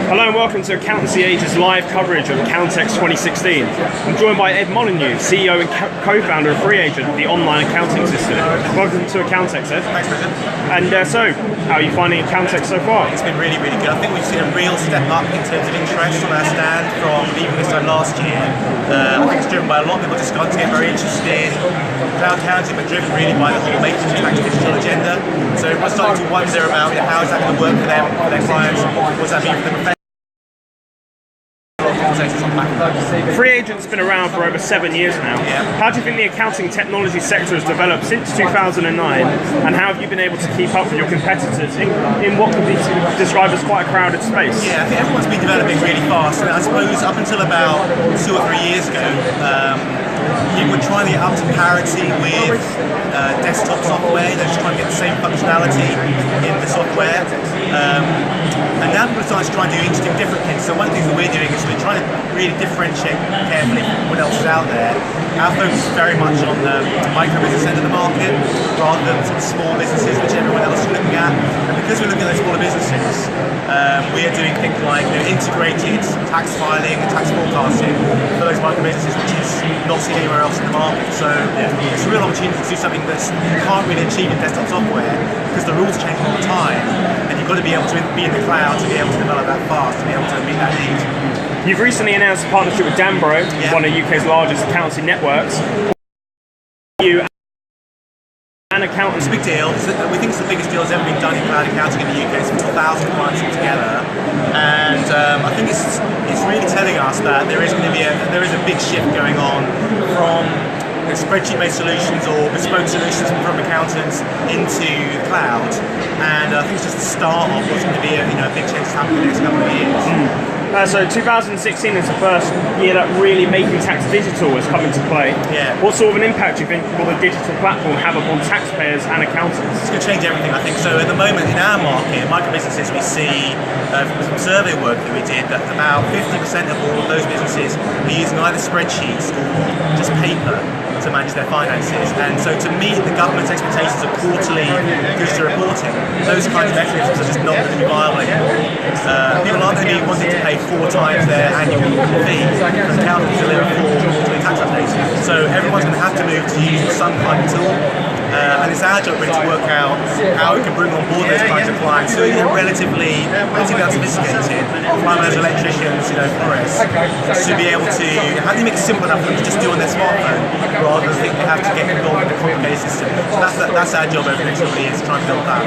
Hello and welcome to Accountancy Ages live coverage of Accountex 2016. I'm joined by Ed Molyneux, CEO and co-founder of FreeAgent, the online accounting system. Welcome to Accountex, Ed. Thanks, Brendan. And so, how are you finding Accountex so far? It's been really, really good. I think we've seen a real step up in terms of interest on our stand from even this time last year. I think it's driven by a lot of people just got to get very interested. Cloud accounting, but driven really by the whole make tax digital agenda. So everyone's starting to wonder about how is that going to work for them, for their clients, what's that mean for the professionals. FreeAgent's been around for over 7 years now. Yeah. How do you think the accounting technology sector has developed since 2009, and how have you been able to keep up with your competitors in what could be described as quite a crowded space? Yeah, I think everyone's been developing really fast, and I suppose up until about 2 or 3 years ago, people were trying to get up to parity with desktop software. They're just trying to get the same functionality in the software. And now people are starting to try and do interesting different things. So one of the things that we're doing is we're trying to really differentiate carefully from what else is out there. Our focus is very much on the micro business end of the market rather than sort of small businesses, which everyone else is looking at. And because we're looking at those smaller businesses, we are doing things like integrated tax filing and tax forecasting for those micro businesses, which is not seen anywhere else in the market. So it's a real opportunity to do something that you can't really achieve in desktop software because the rules change all the time, and you've got to be able to be in the cloud to be able to develop that fast, to be able to meet that need. You've recently announced a partnership with Danbro, one of UK's largest accountancy networks. You and accountants. It's a big deal. We think it's the biggest deal that's ever been done in cloud accounting in the UK. It's 1,000 clients altogether, and I think it's really telling us that there is going to be a big shift going on from spreadsheet-based solutions or bespoke solutions from accountants into the cloud, and I think it's just the start of what's going to be a big change to happen in the next couple of years. So 2016 is the first year that really making tax digital has come into play. Yeah. What sort of an impact do you think will the digital platform have upon taxpayers and accountants? It's going to change everything, I think. So at the moment in our market, micro businesses, we see from some survey work that we did that about 50% of all of those businesses are using either spreadsheets or just paper to manage their finances. And so to meet the government's expectations of quarterly digital reporting, those kinds of mechanisms are just not going to be viable anymore. People aren't going to be wanting to pay 4 times their annual fee for an accountant to deliver 4 quarterly tax updates. So everyone's going to have to move to using some kind of tool. And it's our job really to work out how we can bring on board those kinds of clients who are relatively unsophisticated, plumbers, electricians, florists, to be able to, how do you make it simple enough for them to just do on their smartphone rather than think they have to get involved in a complicated system. So that's our job over the next couple of years, to try and build that.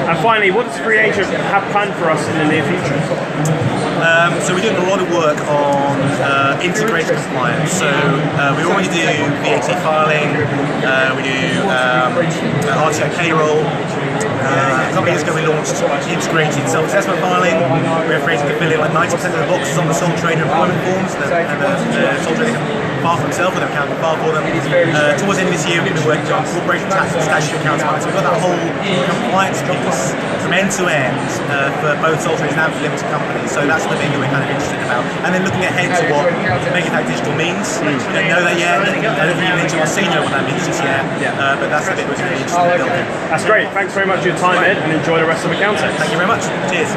And finally, what does FreeAgent have planned for us in the near future? So we're doing a lot of work on integrated compliance. So we already do VAT filing, we do RTI payroll. A couple of years ago we launched integrated self-assessment filing. We're FreeAgent can fill in like 90% of the boxes on the sole trader employment forms, and the sole trader can file for himself, or the accountant can file for them. Towards the end of this year we're going to be working on corporation tax and statutory accounting. So we've got that whole compliance piece from end to end for both sole traders and for limited companies. So that's the thing that we're kind of interested about. And then looking ahead to what making that digital means. We don't know that yet. I don't think even HMRC know what that means just yet. But that's the bit we're really interested in building. That's great. Thanks very much for your time, Ed, and enjoy the rest of Accountex. Thank you very much. Cheers.